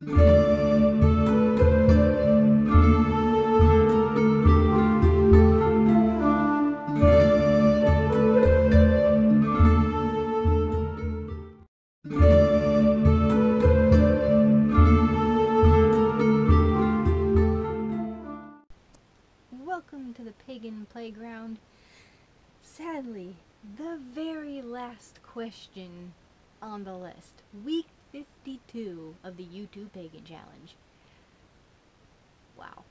Welcome to the Pagan Playground. Sadly, the very last question on the list. Week 52 of the YouTube Pagan Challenge. Wow.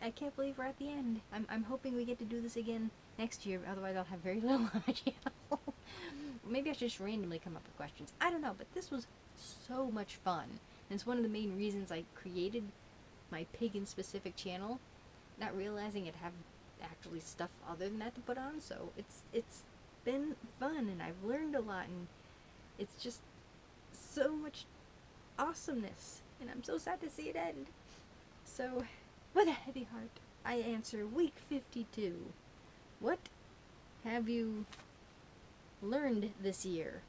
I can't believe we're at the end. I'm hoping we get to do this again next year, otherwise I'll have very little on my channel. Maybe I should just randomly come up with questions. I don't know, but this was so much fun. And it's one of the main reasons I created my pagan-specific channel, not realizing it had actually stuff other than that to put on, so it's been fun, and I've learned a lot, and it's just so much awesomeness, and I'm so sad to see it end. So, with a heavy heart, I answer week 52. What have you learned this year?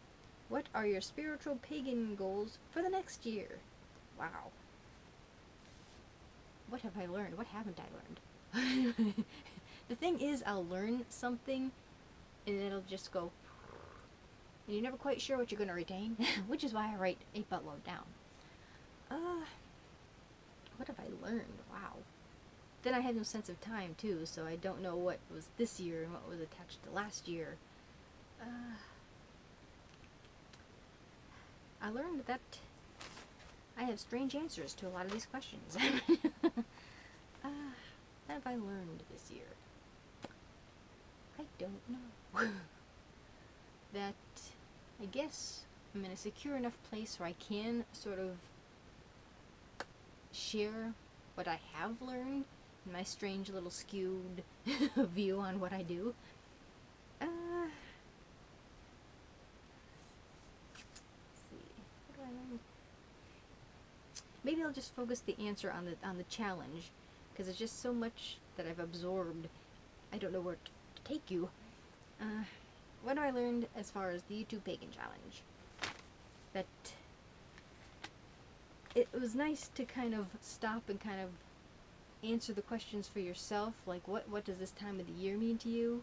What are your spiritual pagan goals for the next year? Wow. What have I learned? What haven't I learned? The thing is, I'll learn something and it'll just go, and you're never quite sure what you're going to retain, which is why I write a buttload down. What have I learned? Wow. Then I have no sense of time too, so I don't know what was this year and what was attached to last year. I learned that I have strange answers to a lot of these questions. What have I learned this year? I don't know. That I guess I'm in a secure enough place where I can sort of share what I have learned in my strange little skewed view on what I do. Maybe I'll just focus the answer on the challenge, because there's just so much that I've absorbed. I don't know where to take you. What have I learned as far as the YouTube Pagan Challenge? That it was nice to kind of stop and kind of answer the questions for yourself, like what does this time of the year mean to you?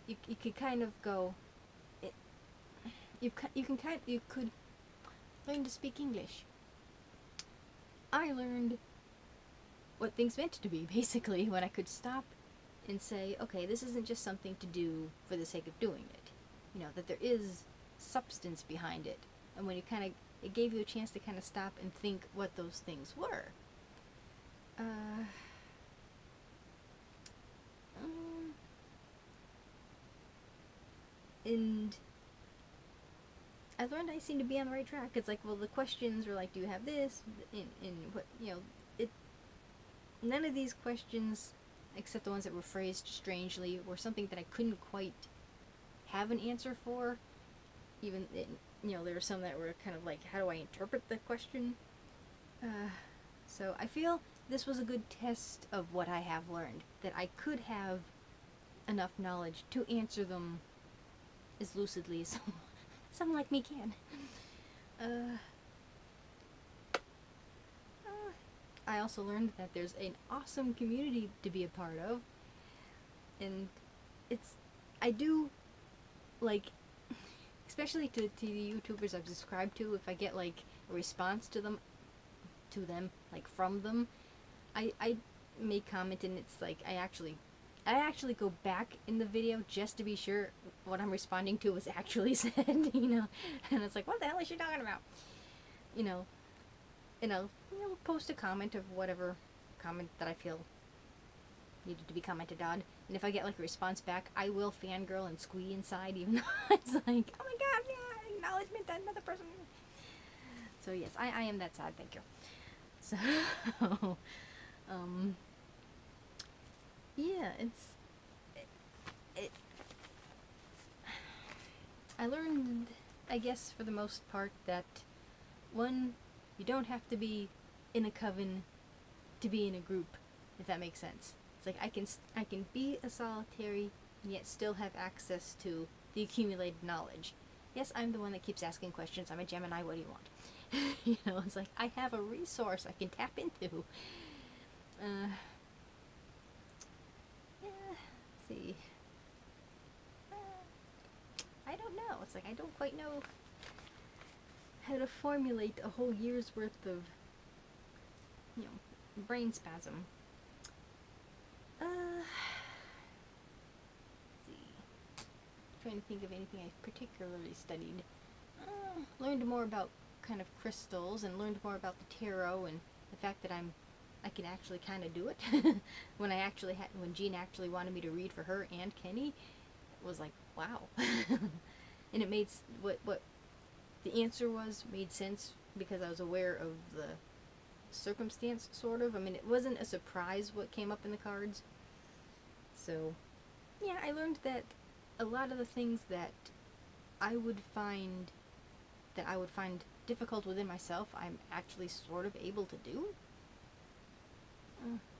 You could kind of go. You could learn to speak English. I learned what things meant to be, basically, when I could stop and say, okay, this isn't just something to do for the sake of doing it. You know, that there is substance behind it. And when you kind of, it gave you a chance to kind of stop and think what those things were. And I learned I seem to be on the right track. It's like, well, the questions were like, do you have this? And what, you know, none of these questions, except the ones that were phrased strangely, were something that I couldn't quite have an answer for. Even, you know, there were some that were kind of like, how do I interpret the question? So I feel this was a good test of what I have learned, that I could have enough knowledge to answer them as lucidly as someone like me can. I also learned that there's an awesome community to be a part of, and I do, like, especially to the YouTubers I've subscribed to, if I get like a response to them, like from them, I make comment, and it's like I actually go back in the video just to be sure what I'm responding to was actually said, you know, and it's like, what the hell is she talking about? You know, and I'll post a comment of whatever comment that I feel needed to be commented on, and if I get like a response back, I will fangirl and squee inside, even though it's like, oh my god, yeah, acknowledgement that another person. So yes, I am that sad, thank you. So, yeah, I learned, I guess, for the most part, that one, you don't have to be in a coven to be in a group, if that makes sense. It's like I can be a solitary and yet still have access to the accumulated knowledge. Yes, I'm the one that keeps asking questions. I'm a Gemini. What do you want? You know, it's like I have a resource I can tap into. Yeah, let's see. I don't know. It's like I don't quite know how to formulate a whole year's worth of, you know, brain spasm. Let's see. Trying to think of anything I particularly studied. Learned more about kind of crystals, and learned more about the tarot, and the fact that I can actually kind of do it. When when Jean actually wanted me to read for her and Kenny, it was like, wow. And it made what the answer was made sense because I was aware of the circumstance, sort of. I mean, it wasn't a surprise what came up in the cards. So, yeah, I learned that a lot of the things that I would find difficult within myself, I'm actually sort of able to do.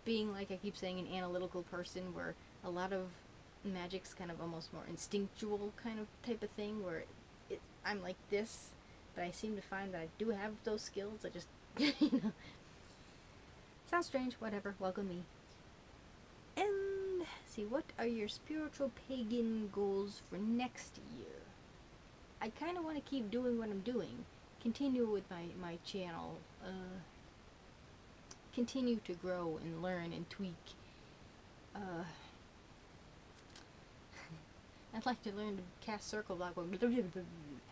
Being, like I keep saying, an analytical person, where a lot of magic's kind of almost more instinctual kind of type of thing, where I'm like this, but I seem to find that I do have those skills. I just, you know, sounds strange, whatever, welcome me. And, see, what are your spiritual pagan goals for next year? I kind of want to keep doing what I'm doing, continue with my channel, continue to grow and learn and tweak. I'd like to learn to cast circle block.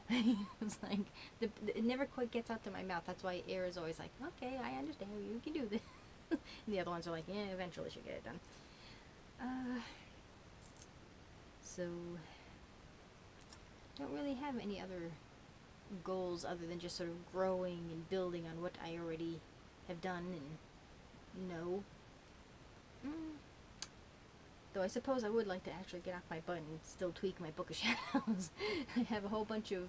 It's like it never quite gets out to my mouth. That's why air is always like, okay, I understand, you can do this. And the other ones are like, yeah, eventually she'll get it done. So don't really have any other goals other than just sort of growing and building on what I already have done and know. Though I suppose I would like to actually get off my butt and still tweak my Book of Shadows. I have a whole bunch of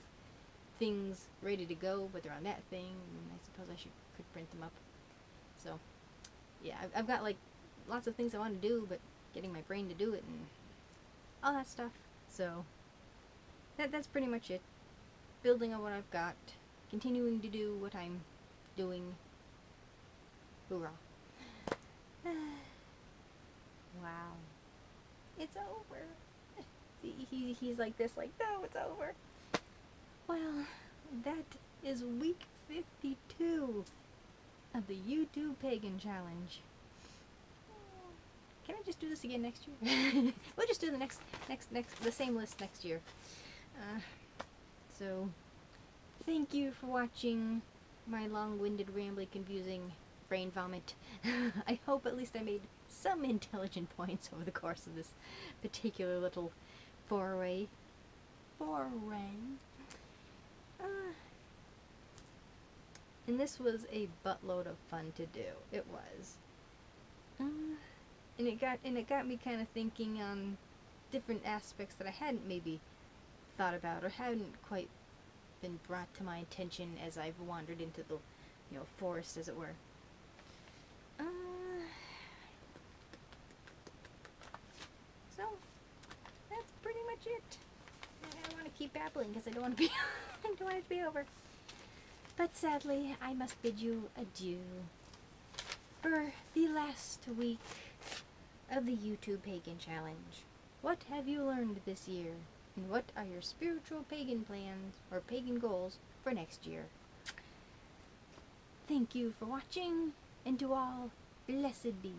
things ready to go, but they're on that thing, and I suppose I could print them up. So, yeah, I've got like lots of things I want to do, but getting my brain to do it and all that stuff. So, that's pretty much it. Building on what I've got, continuing to do what I'm doing. Hoorah. Wow. It's over. See, he's like this, like, no, it's over. Well, that is week 52 of the YouTube Pagan Challenge. Can I just do this again next year? We'll just do the same list next year. So, thank you for watching my long-winded, rambly, confusing brain vomit. I hope at least I made some intelligent points over the course of this particular little foray. And this was a buttload of fun to do. It was. And it got me kind of thinking on different aspects that I hadn't maybe thought about or hadn't quite been brought to my attention as I've wandered into the, you know, forest, as it were. So that's pretty much it. I don't want to keep babbling because I don't want to be I don't want it to be over. But sadly, I must bid you adieu for the last week of the YouTube Pagan Challenge. What have you learned this year? And what are your spiritual pagan plans or pagan goals for next year? Thank you for watching, and to all, blessed be.